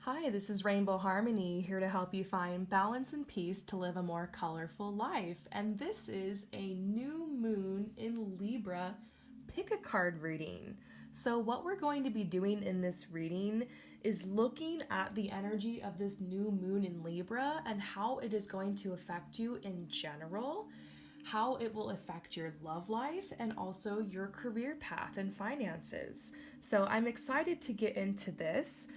Hi, this is Rainbow Harmony, here to help you find balance and peace to live a more colorful life. And this is a new moon in Libra pick a card reading. So, what we're going to be doing in this reading is looking at the energy of this new moon in Libra and how it is going to affect you in general, how it will affect your love life, and also your career path and finances. So, I'm excited to get into this.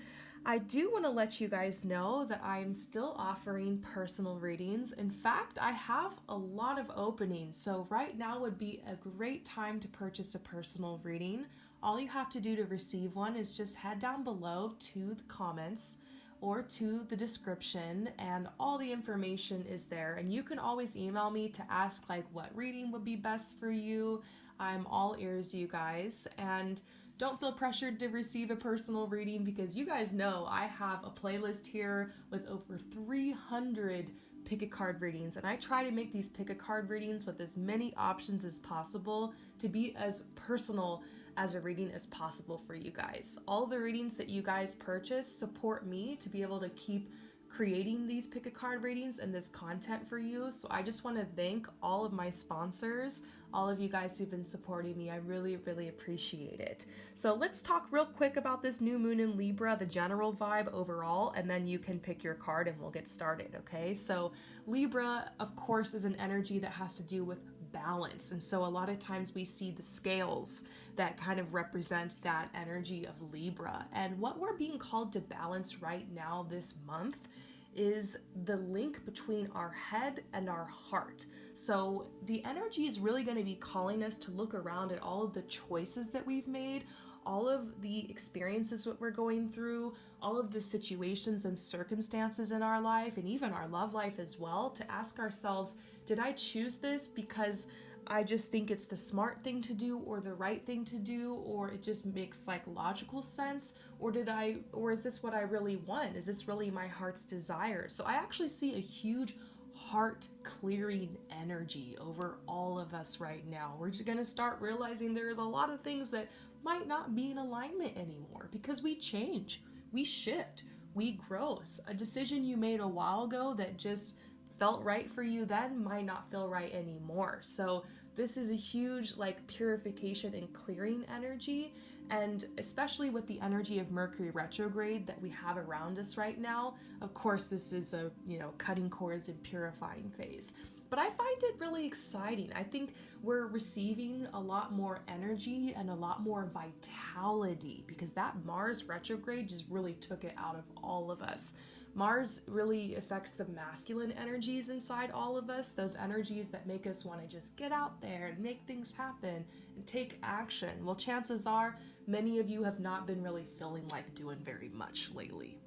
I do want to let you guys know that I'm still offering personal readings. In fact, I have a lot of openings, so right now would be a great time to purchase a personal reading. All you have to do to receive one is just head down below to the comments or to the description, and all the information is there. And you can always email me to ask what reading would be best for you. I'm all ears, you guys. And don't feel pressured to receive a personal reading because you guys know I have a playlist here with over 300 pick a card readings, and I try to make these pick a card readings with as many options as possible to be as personal as a reading as possible for you guys. All the readings that you guys purchase support me to be able to keep creating these pick a card readings and this content for you. So I just want to thank all of my sponsors, all of you guys who've been supporting me. I really, really appreciate it. So let's talk real quick about this new moon in Libra, the general vibe overall, and then you can pick your card and we'll get started, okay? So Libra, of course, is an energy that has to do with balance. And so a lot of times we see the scales that kind of represent that energy of Libra. And what we're being called to balance right now this month is the link between our head and our heart. So the energy is really going to be calling us to look around at all of the choices that we've made, all of the experiences that we're going through, all of the situations and circumstances in our life, and even our love life as well, to ask ourselves, did I choose this because I just think it's the smart thing to do or the right thing to do, or it just makes logical sense, or is this what I really want? Is this really my heart's desire? So I actually see a huge heart clearing energy over all of us right now. We're just going to start realizing there's a lot of things that might not be in alignment anymore because we change, we shift, we grow. A decision you made a while ago that just felt right for you then might not feel right anymore. So this is a huge purification and clearing energy, and especially with the energy of Mercury retrograde that we have around us right now. Of course, this is a cutting cords and purifying phase. But I find it really exciting. I think we're receiving a lot more energy and a lot more vitality because that Mars retrograde just really took it out of all of us. Mars really affects the masculine energies inside all of us, those energies that make us want to just get out there and make things happen and take action. Well, chances are many of you have not been really feeling like doing very much lately.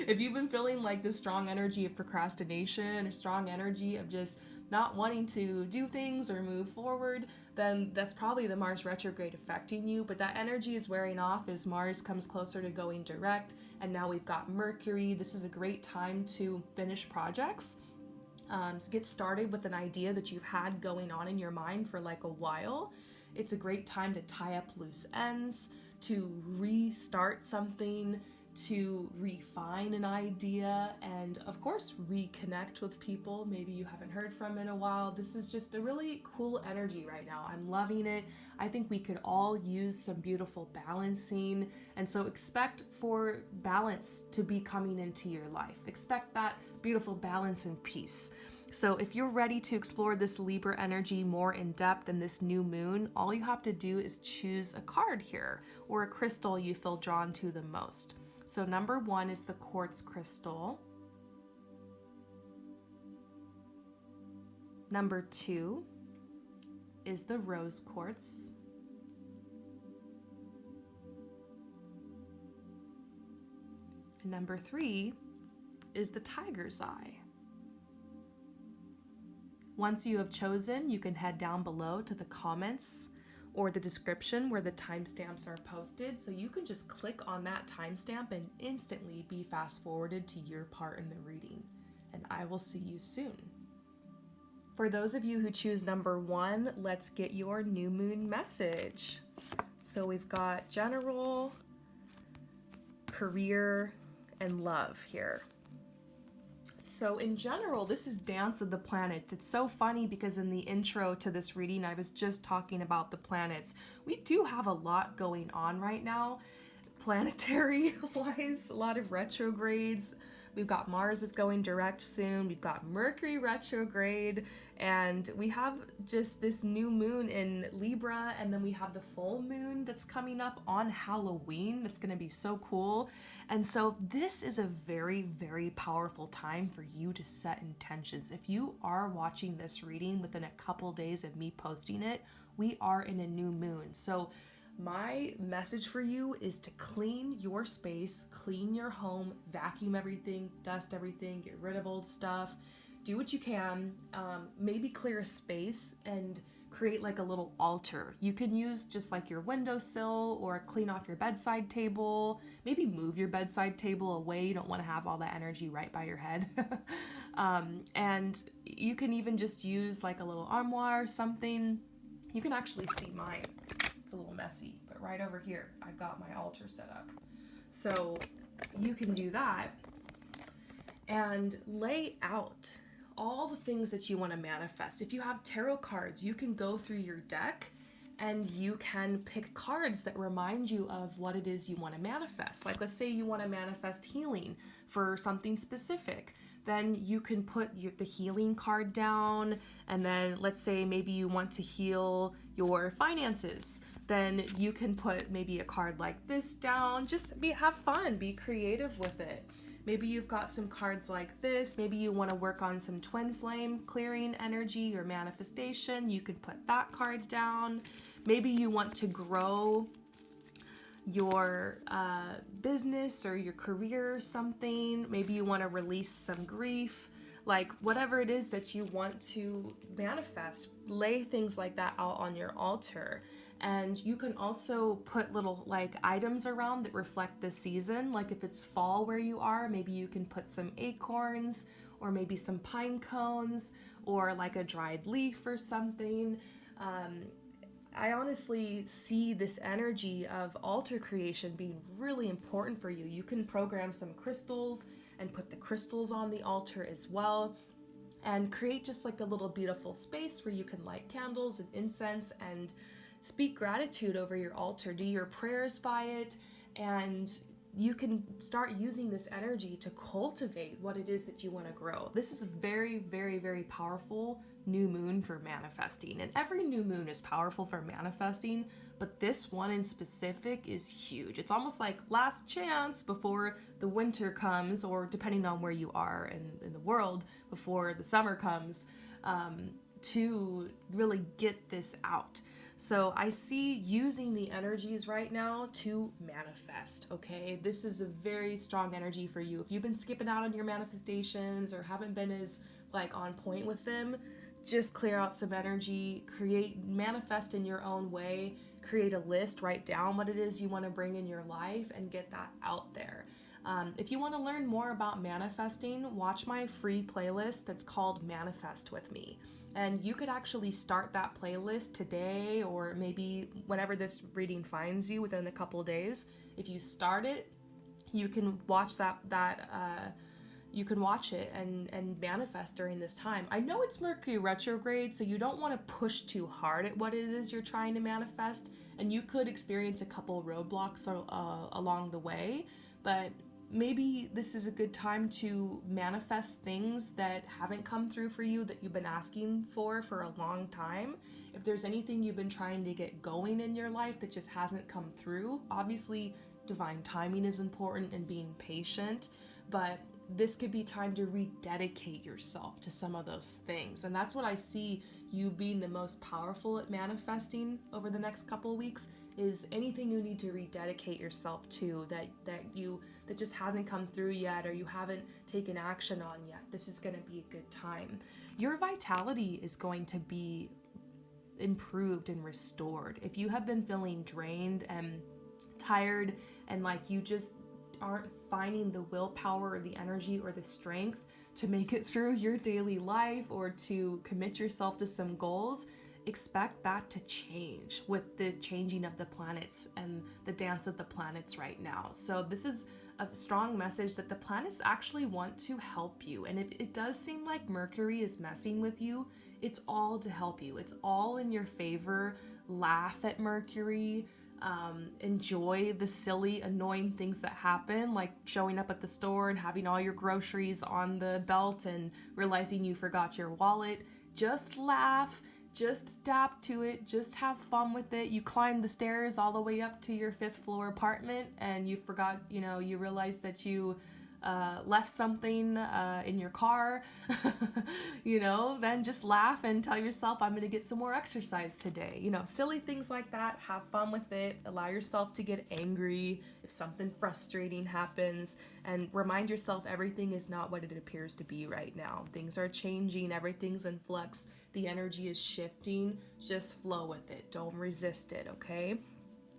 If you've been feeling this strong energy of procrastination or strong energy of just not wanting to do things or move forward, then that's probably the Mars retrograde affecting you. But that energy is wearing off as Mars comes closer to going direct, and now we've got Mercury. This is a great time to finish projects, to get started with an idea that you've had going on in your mind for a while. It's a great time to tie up loose ends, to restart something, to refine an idea, and of course reconnect with people maybe you haven't heard from in a while. This is just a really cool energy right now. I'm loving it. I think we could all use some beautiful balancing, and so expect for balance to be coming into your life. Expect that beautiful balance and peace. So if you're ready to explore this Libra energy more in depth in this new moon, all you have to do is choose a card here or a crystal you feel drawn to the most. So number 1 is the quartz crystal. Number 2 is the rose quartz. And number 3 is the tiger's eye. Once you have chosen, you can head down below to the comments or the description where the timestamps are posted, so you can just click on that timestamp and instantly be fast forwarded to your part in the reading. And I will see you soon. For those of you who choose number 1, let's get your new moon message. So we've got general, career, and love here. So in general, this is Dance of the Planets. It's so funny because in the intro to this reading, I was just talking about the planets. We do have a lot going on right now, planetary-wise, a lot of retrogrades. We've got Mars is going direct soon. We've got Mercury retrograde, and we have just this new moon in Libra, and then we have the full moon that's coming up on Halloween. That's going to be so cool. And so this is a very, very powerful time for you to set intentions. If you are watching this reading within a couple days of me posting it, we are in a new moon. So my message for you is to clean your space, clean your home, vacuum everything, dust everything, get rid of old stuff, do what you can, maybe clear a space and create like a little altar. You can use just like your windowsill or clean off your bedside table, maybe move your bedside table away. You don't want to have all that energy right by your head. And you can even just use like a little armoire or something. You can actually see mine. A little messy, but right over here I've got my altar set up, so you can do that and lay out all the things that you want to manifest. If you have tarot cards, you can go through your deck and you can pick cards that remind you of what it is you want to manifest. Like, let's say you want to manifest healing for something specific, then you can put the healing card down, and then let's say maybe you want to heal your finances, then you can put maybe a card like this down. Just have fun, be creative with it. Maybe you've got some cards like this. Maybe you want to work on some twin flame clearing energy or manifestation. You can put that card down. Maybe you want to grow your business or your career or something. Maybe you want to release some grief. Like, whatever it is that you want to manifest, lay things like that out on your altar. And you can also put little like items around that reflect the season. Like if it's fall where you are, maybe you can put some acorns or maybe some pine cones or like a dried leaf or something. I honestly see this energy of altar creation being really important for you. You can program some crystals and put the crystals on the altar as well, and create just like a little beautiful space where you can light candles and incense and speak gratitude over your altar. Do your prayers by it, and you can start using this energy to cultivate what it is that you want to grow. This is a very, very, very powerful new moon for manifesting, and every new moon is powerful for manifesting, but this one in specific is huge. It's almost like last chance before the winter comes, or depending on where you are in the world, before the summer comes, to really get this out. So I see using the energies right now to manifest, okay? This is a very strong energy for you. If you've been skipping out on your manifestations or haven't been as like on point with them, just clear out some energy, manifest in your own way, create a list, write down what it is you want to bring in your life and get that out there. If you want to learn more about manifesting, watch my free playlist that's called Manifest With Me. And you could actually start that playlist today, or maybe whenever this reading finds you within a couple days. If you start it, you can watch you can watch it and manifest during this time. I know it's Mercury retrograde, so you don't want to push too hard at what it is you're trying to manifest, and you could experience a couple roadblocks along the way, but maybe this is a good time to manifest things that haven't come through for you that you've been asking for a long time. If there's anything you've been trying to get going in your life that just hasn't come through, obviously divine timing is important and being patient, but this could be time to rededicate yourself to some of those things. And that's what I see you being the most powerful at manifesting over the next couple of weeks, is anything you need to rededicate yourself to that just hasn't come through yet, or you haven't taken action on yet. This is going to be a good time. Your vitality is going to be improved and restored. If you have been feeling drained and tired and like you just aren't finding the willpower or the energy or the strength to make it through your daily life or to commit yourself to some goals, expect that to change with the changing of the planets and the dance of the planets right now. So this is a strong message that the planets actually want to help you. And if it does seem like Mercury is messing with you, it's all to help you. It's all in your favor. Laugh at Mercury. Enjoy the silly, annoying things that happen, like showing up at the store and having all your groceries on the belt and realizing you forgot your wallet. Just laugh. Just adapt to it. Just have fun with it. You climb the stairs all the way up to your 5th floor apartment and you forgot, you realized that you left something in your car, then just laugh and tell yourself, I'm going to get some more exercise today. Silly things like that. Have fun with it. Allow yourself to get angry if something frustrating happens, and remind yourself everything is not what it appears to be right now. Things are changing. Everything's in flux. The energy is shifting. Just flow with it. Don't resist it, okay?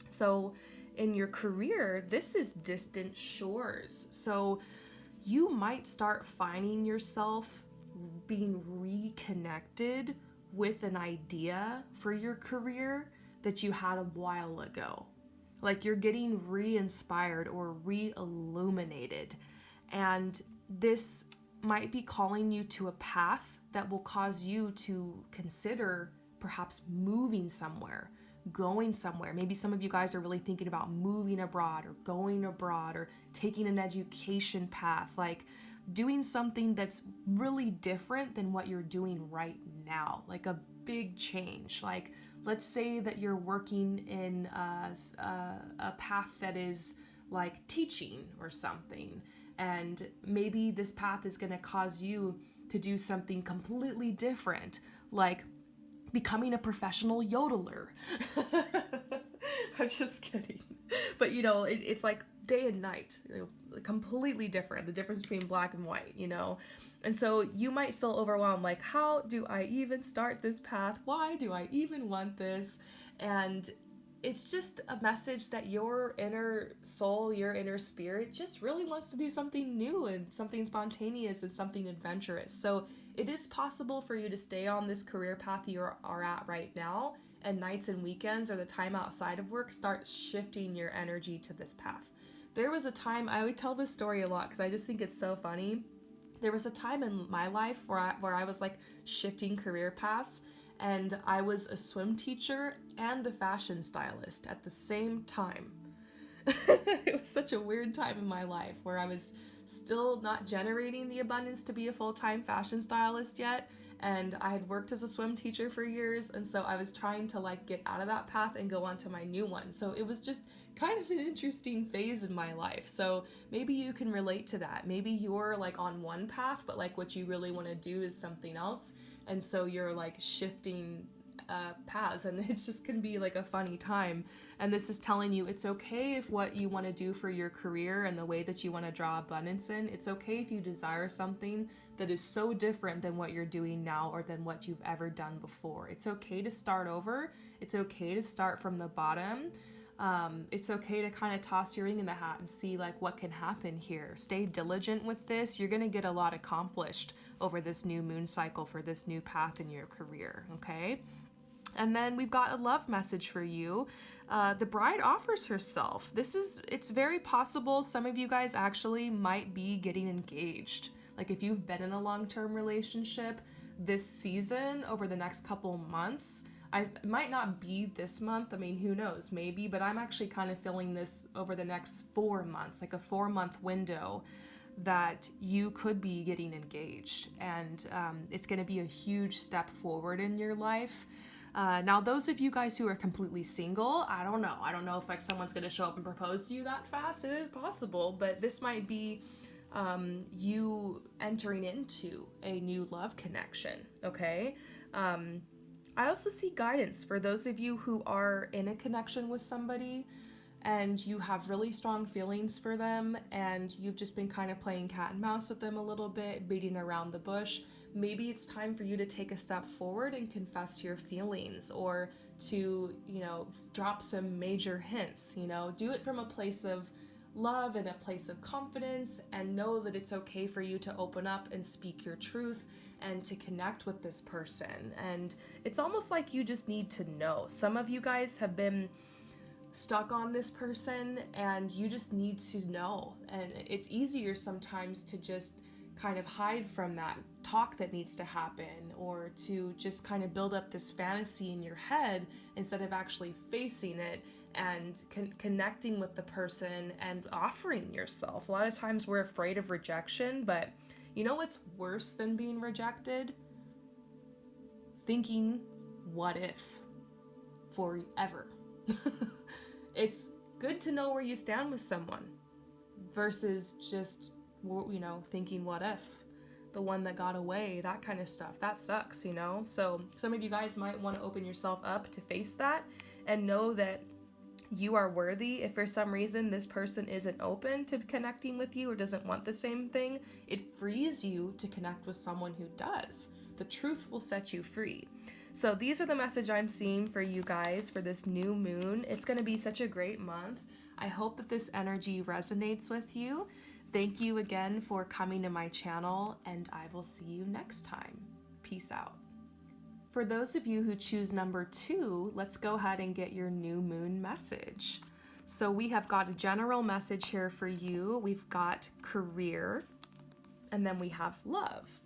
So in your career, this is distant shores. So you might start finding yourself being reconnected with an idea for your career that you had a while ago. Like you're getting re-inspired or re-illuminated. And this might be calling you to a path that will cause you to consider perhaps moving somewhere, going somewhere. Maybe some of you guys are really thinking about moving abroad or going abroad or taking an education path, like doing something that's really different than what you're doing right now, like a big change. Like let's say that you're working in a path that is like teaching or something, and maybe this path is going to cause you to do something completely different, like becoming a professional yodeler. I'm just kidding. But it's like day and night, completely different. The difference between black and white, And so you might feel overwhelmed, like, how do I even start this path? Why do I even want this? And it's just a message that your inner soul, your inner spirit just really wants to do something new and something spontaneous and something adventurous. So it is possible for you to stay on this career path you are at right now, and nights and weekends or the time outside of work, start shifting your energy to this path. There was a time, I would tell this story a lot because I just think it's so funny. There was a time in my life where I was like shifting career paths, and I was a swim teacher and a fashion stylist at the same time. It was such a weird time in my life where I was still not generating the abundance to be a full-time fashion stylist yet, and I had worked as a swim teacher for years, and so I was trying to like get out of that path and go on to my new one. So it was just kind of an interesting phase in my life. So maybe you can relate to that. Maybe you're like on one path, but like what you really want to do is something else, and so you're like shifting paths, and it just can be like a funny time. And this is telling you it's okay if what you want to do for your career and the way that you want to draw abundance in, it's okay if you desire something that is so different than what you're doing now or than what you've ever done before. It's okay to start over. It's okay to start from the bottom. It's okay to kind of toss your ring in the hat and see like what can happen here. Stay diligent with this. You're going to get a lot accomplished over this new moon cycle for this new path in your career, okay? And then we've got a love message for you. The bride offers herself. It's very possible some of you guys actually might be getting engaged. Like if you've been in a long-term relationship this season, over the next couple months, it might not be this month, I mean, who knows, maybe, but I'm actually kind of feeling this over the next 4 months, like a 4-month window, that you could be getting engaged. And it's going to be a huge step forward in your life. Now, those of you guys who are completely single, I don't know if like someone's going to show up and propose to you that fast. It is possible, but this might be you entering into a new love connection, okay? I also see guidance for those of you who are in a connection with somebody and you have really strong feelings for them and you've just been kind of playing cat and mouse with them a little bit, beating around the bush. Maybe it's time for you to take a step forward and confess your feelings, or to, drop some major hints, do it from a place of love and a place of confidence, and know that it's okay for you to open up and speak your truth and to connect with this person. And it's almost like you just need to know. Some of you guys have been stuck on this person and you just need to know. And it's easier sometimes to just kind of hide from that talk that needs to happen, or to just kind of build up this fantasy in your head instead of actually facing it and connecting with the person and offering yourself. A lot of times we're afraid of rejection, but you know what's worse than being rejected? Thinking, what if? Forever. It's good to know where you stand with someone versus just, thinking what if? The one that got away, that kind of stuff. That sucks, So some of you guys might want to open yourself up to face that and know that you are worthy. If for some reason this person isn't open to connecting with you or doesn't want the same thing, it frees you to connect with someone who does. The truth will set you free. So these are the message I'm seeing for you guys for this new moon. It's going to be such a great month. I hope that this energy resonates with you. Thank you again for coming to my channel, and I will see you next time. Peace out. For those of you who choose number 2, let's go ahead and get your new moon message. So we have got a general message here for you. We've got career, and then we have love.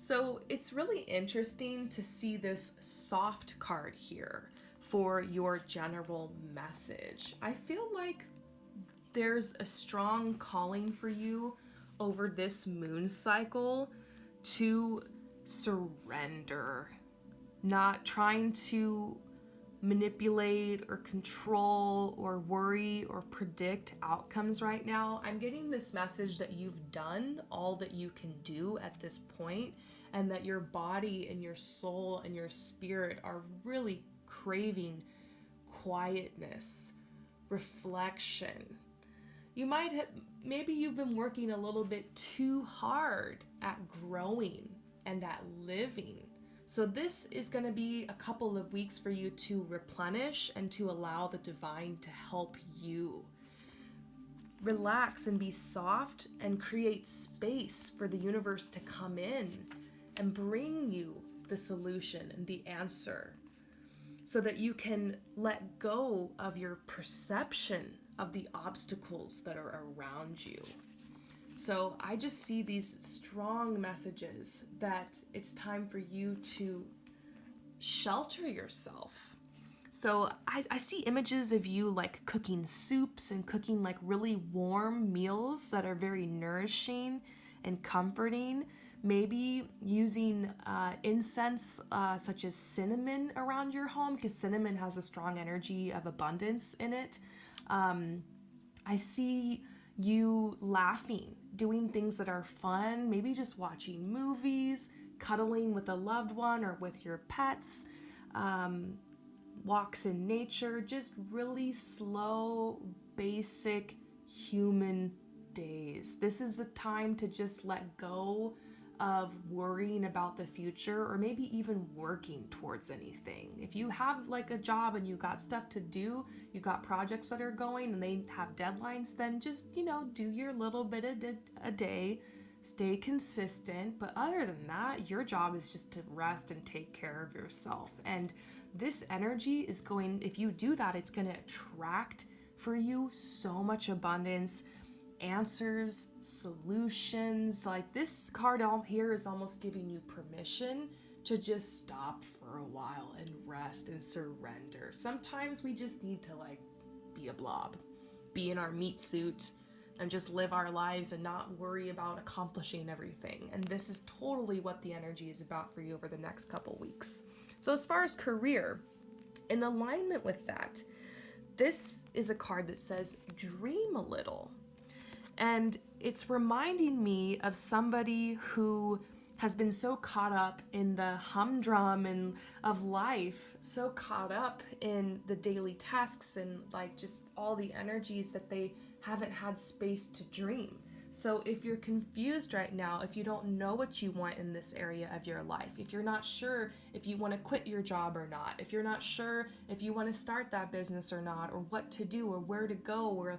So it's really interesting to see this soft card here for your general message. I feel like there's a strong calling for you over this moon cycle to surrender, not trying to manipulate or control or worry or predict outcomes right now. I'm getting this message that you've done all that you can do at this point, and that your body and your soul and your spirit are really craving quietness, reflection. You might have, maybe you've been working a little bit too hard at growing and at living. So this is going to be a couple of weeks for you to replenish and to allow the divine to help you. Relax and be soft and create space for the universe to come in and bring you the solution and the answer, so that you can let go of your perception of the obstacles that are around you. So I just see these strong messages that it's time for you to shelter yourself. So I see images of you like cooking soups and cooking like really warm meals that are very nourishing and comforting. Maybe using incense such as cinnamon around your home, because cinnamon has a strong energy of abundance in it. I see you laughing, doing things that are fun, maybe just watching movies, cuddling with a loved one or with your pets, walks in nature, just really slow, basic human days. This is the time to just let go of worrying about the future, or maybe even working towards anything. If you have like a job and you got stuff to do, you got projects that are going and they have deadlines, then just, do your little bit a day, stay consistent. But other than that, your job is just to rest and take care of yourself. And this energy is going, if you do that, it's going to attract for you so much abundance, answers, solutions. Like this card out here is almost giving you permission to just stop for a while and rest and surrender. Sometimes we just need to be a blob, be in our meat suit and just live our lives and not worry about accomplishing everything. And this is totally what the energy is about for you over the next couple weeks. So as far as career, in alignment with that, this is a card that says dream a little. And it's reminding me of somebody who has been so caught up in the humdrum and of life, so caught up in the daily tasks and just all the energies that they haven't had space to dream. So if you're confused right now, if you don't know what you want in this area of your life, if you're not sure if you want to quit your job or not, if you're not sure if you want to start that business or not, or what to do or where to go, or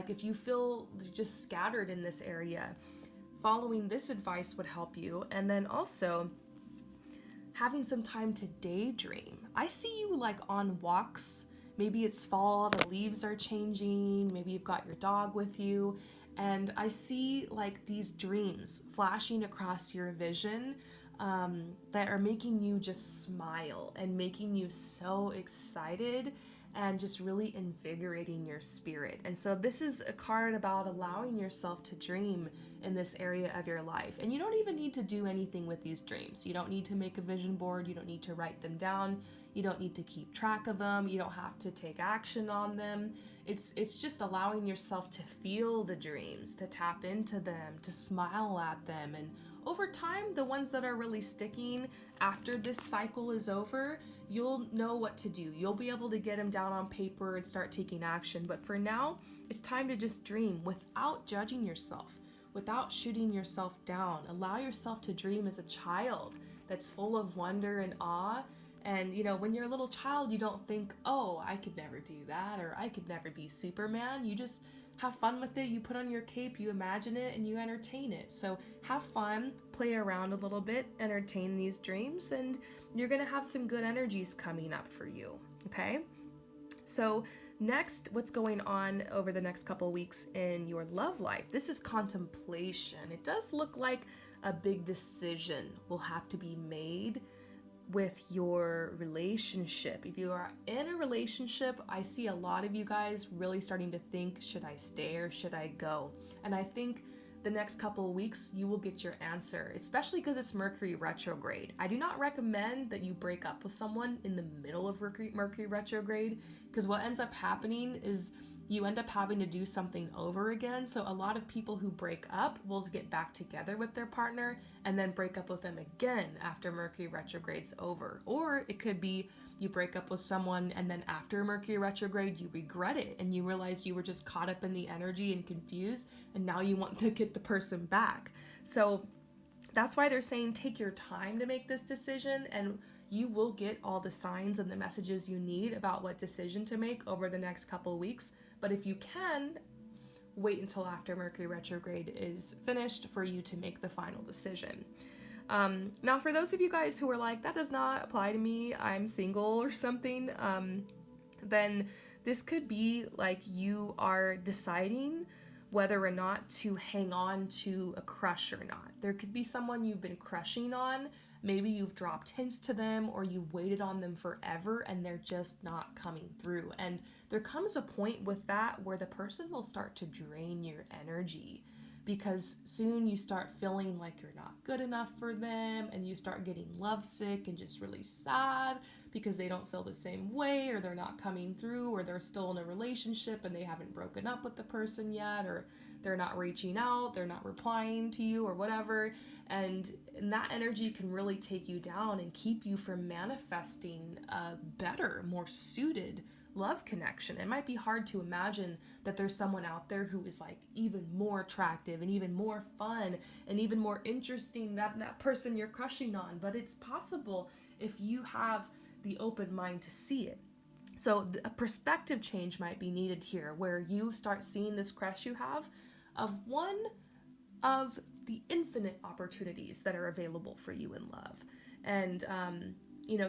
if you feel just scattered in this area, following this advice would help you. And then also having some time to daydream. I see you on walks Maybe it's fall, the leaves are changing, maybe you've got your dog with you, and I see like these dreams flashing across your vision that are making you just smile and making you so excited and just really invigorating your spirit. And so this is a card about allowing yourself to dream in this area of your life. And you don't even need to do anything with these dreams. You don't need to make a vision board. You don't need to write them down. You don't need to keep track of them. You don't have to take action on them. It's just allowing yourself to feel the dreams, to tap into them, to smile at them. And over time, the ones that are really sticking after this cycle is over, you'll know what to do. You'll be able to get them down on paper and start taking action. But for now, it's time to just dream without judging yourself, without shooting yourself down. Allow yourself to dream as a child that's full of wonder and awe. And when you're a little child, you don't think, oh, I could never do that, or I could never be Superman. You just have fun with it. You put on your cape, you imagine it, and you entertain it. So have fun, play around a little bit, entertain these dreams, and you're gonna have some good energies coming up for you, okay? So next, what's going on over the next couple weeks in your love life? This is contemplation. It does look like a big decision will have to be made with your relationship. If you are in a relationship, I see a lot of you guys really starting to think, should I stay or should I go? And I think the next couple of weeks you will get your answer, especially because it's Mercury retrograde. I do not recommend that you break up with someone in the middle of Mercury retrograde, because what ends up happening is you end up having to do something over again. So a lot of people who break up will get back together with their partner and then break up with them again after Mercury retrograde's over. Or it could be you break up with someone and then after Mercury retrograde you regret it and you realize you were just caught up in the energy and confused, and now you want to get the person back. So that's why they're saying take your time to make this decision, and you will get all the signs and the messages you need about what decision to make over the next couple of weeks. But if you can, wait until after Mercury retrograde is finished for you to make the final decision. Now, for those of you guys who are like, that does not apply to me, I'm single or something, then this could be like you are deciding whether or not to hang on to a crush or not. There could be someone you've been crushing on. Maybe you've dropped hints to them or you've waited on them forever and they're just not coming through. And there comes a point with that where the person will start to drain your energy, because soon you start feeling like you're not good enough for them and you start getting lovesick and just really sad because they don't feel the same way, or they're not coming through, or they're still in a relationship and they haven't broken up with the person yet, or they're not reaching out, they're not replying to you or whatever. And that energy can really take you down and keep you from manifesting a better, more suited love connection. It might be hard to imagine that there's someone out there who is like even more attractive and even more fun and even more interesting than that person you're crushing on, but it's possible if you have the open mind to see it. So a perspective change might be needed here, where you start seeing this crush you have of one of the infinite opportunities that are available for you in love. And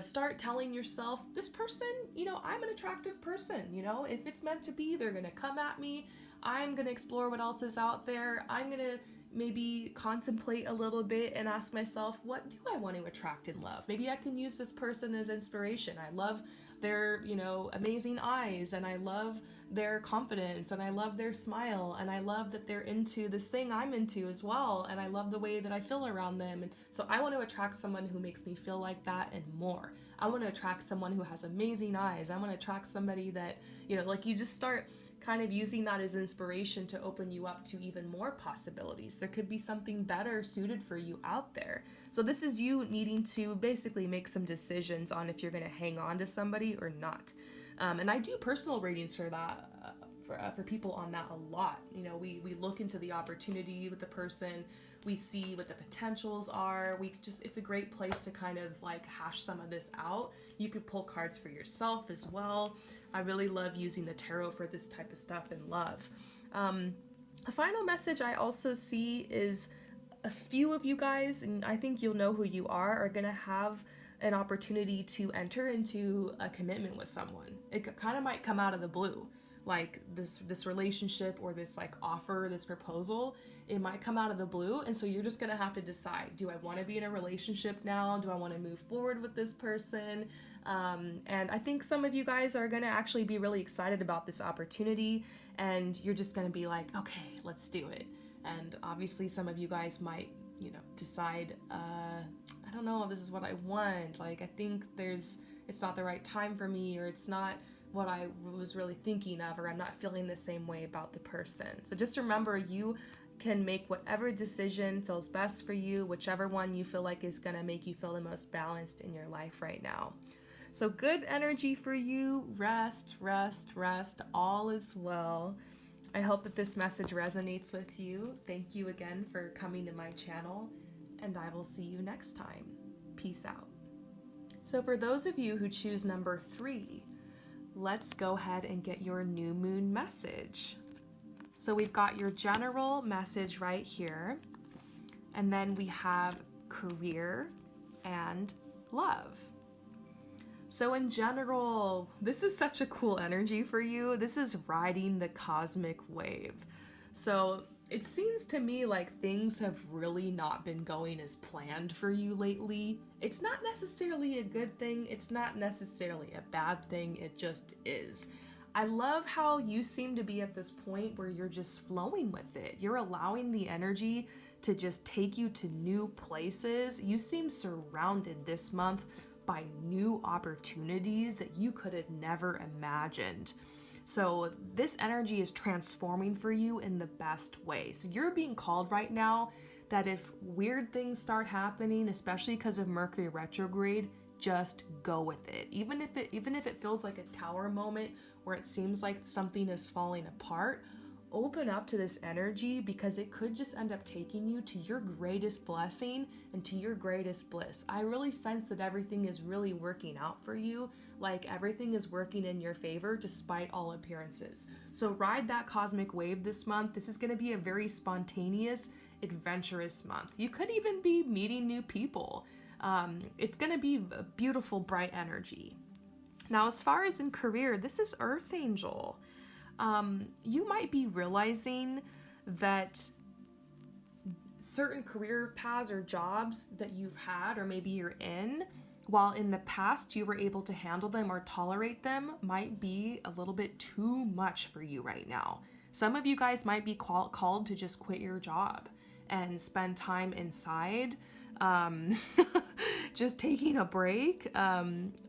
start telling yourself, this person, I'm an attractive person. If it's meant to be, they're going to come at me. I'm going to explore what else is out there. I'm going to maybe contemplate a little bit and ask myself, what do I want to attract in love? Maybe I can use this person as inspiration. I love their, amazing eyes, and I love their confidence, and I love their smile, and I love that they're into this thing I'm into as well, and I love the way that I feel around them. And so I want to attract someone who makes me feel like that and more. I want to attract someone who has amazing eyes. I want to attract somebody that, you just start kind of using that as inspiration to open you up to even more possibilities. There could be something better suited for you out there. So this is you needing to basically make some decisions on if you're going to hang on to somebody or not. And I do personal readings for that, for people on that a lot. We look into the opportunity with the person. We see what the potentials are. It's a great place to kind of like hash some of this out. You could pull cards for yourself as well. I really love using the tarot for this type of stuff in love. A final message I also see is a few of you guys, and I think you'll know who you are going to have an opportunity to enter into a commitment with someone. It kind of might come out of the blue, like this relationship or this like offer, this proposal. It might come out of the blue, and so you're just gonna have to decide: do I want to be in a relationship now? Do I want to move forward with this person? And I think some of you guys are gonna actually be really excited about this opportunity, and you're just gonna be like, okay, let's do it. And obviously, some of you guys might, decide, I don't know if this is what I want. Like, I think it's not the right time for me, or it's not what I was really thinking of, or I'm not feeling the same way about the person. So just remember, you can make whatever decision feels best for you, whichever one you feel like is going to make you feel the most balanced in your life right now. So good energy for you. Rest, rest, rest. All is well. I hope that this message resonates with you. Thank you again for coming to my channel, and I will see you next time. Peace out. So for those of you who choose number 3, let's go ahead and get your new moon message. So we've got your general message right here, and then we have career and love. So in general, this is such a cool energy for you. This is riding the cosmic wave. So it seems to me like things have really not been going as planned for you lately. It's not necessarily a good thing. It's not necessarily a bad thing. It just is. I love how you seem to be at this point where you're just flowing with it. You're allowing the energy to just take you to new places. You seem surrounded this month by new opportunities that you could have never imagined. So this energy is transforming for you in the best way. So you're being called right now that if weird things start happening, especially because of Mercury retrograde, just go with it. Even if it feels like a tower moment where it seems like something is falling apart, open up to this energy, because it could just end up taking you to your greatest blessing and to your greatest bliss. I really sense that everything is really working out for you, like everything is working in your favor despite all appearances. So ride that cosmic wave this month. This is going to be a very spontaneous, adventurous month. You could even be meeting new people. It's going to be a beautiful, bright energy. Now, as far as in career, this is Earth Angel. You might be realizing that certain career paths or jobs that you've had, or maybe you're in, while in the past you were able to handle them or tolerate them, might be a little bit too much for you right now. Some of you guys might be called to just quit your job and spend time inside, just taking a break.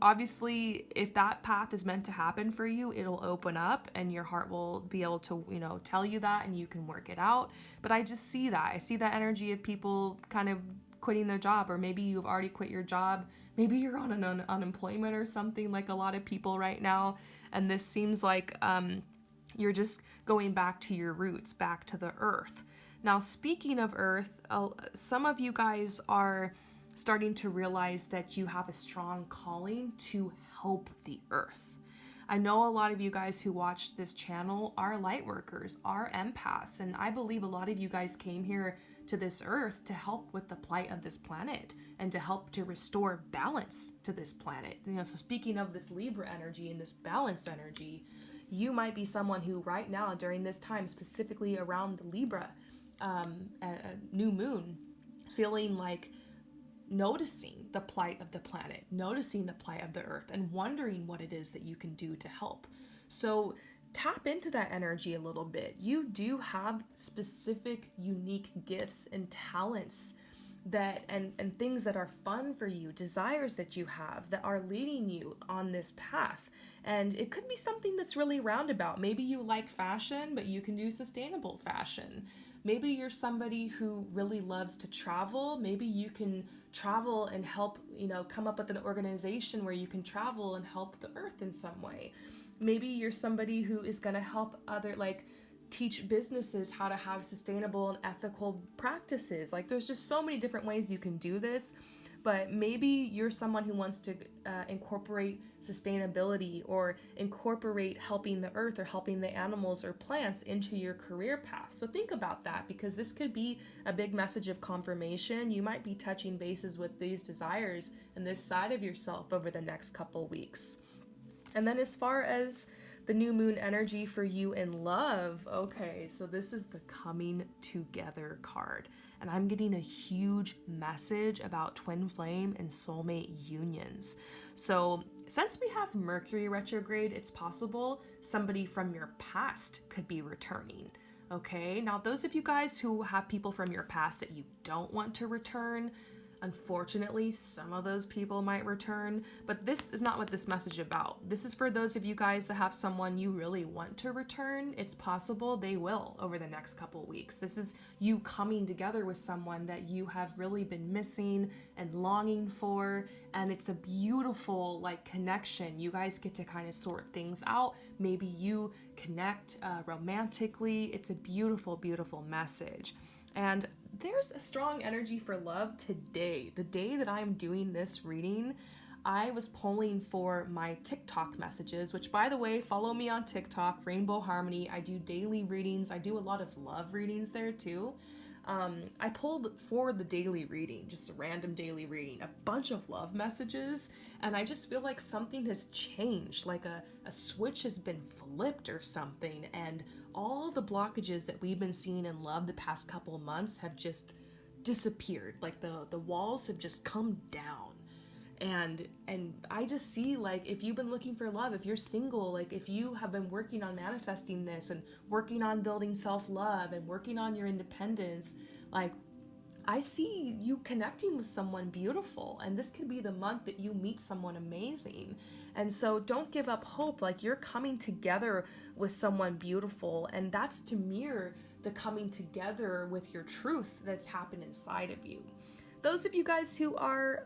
Obviously, if that path is meant to happen for you, it'll open up and your heart will be able to, tell you that, and you can work it out. But I just see that. I see that energy of people kind of quitting their job, or maybe you've already quit your job. Maybe you're on an unemployment or something, like a lot of people right now. And this seems like you're just going back to your roots, back to the earth. Now, speaking of earth, some of you guys are starting to realize that you have a strong calling to help the earth. I know a lot of you guys who watch this channel are light workers, are empaths, and I believe a lot of you guys came here to this earth to help with the plight of this planet and to help to restore balance to this planet. So speaking of this Libra energy and this balance energy, you might be someone who right now during this time, specifically around the Libra a new moon, feeling like noticing the plight of the planet, noticing the plight of the earth, and wondering what it is that you can do to help. So tap into that energy a little bit. You do have specific, unique gifts and talents that and things that are fun for you, desires that you have that are leading you on this path. And it could be something that's really roundabout. Maybe you like fashion, but you can do sustainable fashion. Maybe you're somebody who really loves to travel. Maybe you can travel and help, come up with an organization where you can travel and help the earth in some way. Maybe you're somebody who is going to help teach businesses how to have sustainable and ethical practices. Like, there's just so many different ways you can do this. but maybe you're someone who wants to incorporate sustainability or incorporate helping the earth or helping the animals or plants into your career path. So think about that, because this could be a big message of confirmation. You might be touching bases with these desires and this side of yourself over the next couple weeks. And then as far as the new moon energy for you in love, okay, so this is the coming together card. And I'm getting a huge message about twin flame and soulmate unions. So since we have Mercury retrograde, it's possible somebody from your past could be returning. Okay, now those of you guys who have people from your past that you don't want to return, unfortunately, some of those people might return, but this is not what this message is about. This is for those of you guys that have someone you really want to return. It's possible they will over the next couple weeks. This is you coming together with someone that you have really been missing and longing for, and it's a beautiful connection. You guys get to kind of sort things out. Maybe you connect romantically. It's a beautiful, beautiful message. And there's a strong energy for love today. The day that I'm doing this reading, I was polling for my TikTok messages, which, by the way, follow me on TikTok, Rainbow Harmony. I do daily readings. I do a lot of love readings there too. I pulled for the daily reading, just a random daily reading, a bunch of love messages, and I just feel like something has changed, like a switch has been flipped or something, and all the blockages that we've been seeing in love the past couple of months have just disappeared. Like the walls have just come down. And I just see, if you've been looking for love, if you're single, if you have been working on manifesting this and working on building self-love and working on your independence, I see you connecting with someone beautiful, and this could be the month that you meet someone amazing. And so don't give up hope. You're coming together with someone beautiful, and that's to mirror the coming together with your truth that's happened inside of you. Those of you guys who are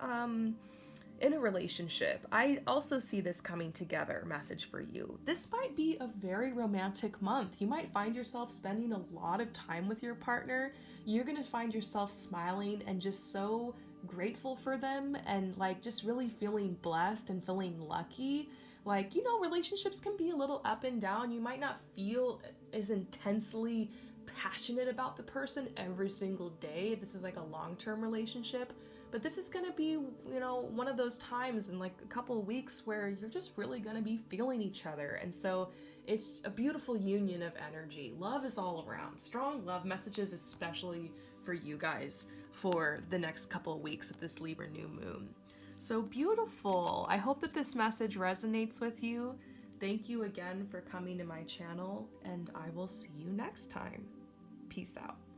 in a relationship, I also see this coming together message for you. This might be a very romantic month. You might find yourself spending a lot of time with your partner. You're going to find yourself smiling and just so grateful for them, and just really feeling blessed and feeling lucky. Relationships can be a little up and down. You might not feel as intensely passionate about the person every single day. This is a long-term relationship. But this is going to be, one of those times in a couple of weeks where you're just really going to be feeling each other. And so it's a beautiful union of energy. Love is all around. Strong love messages, especially for you guys for the next couple of weeks of this Libra new moon. So beautiful. I hope that this message resonates with you. Thank you again for coming to my channel, and I will see you next time. Peace out.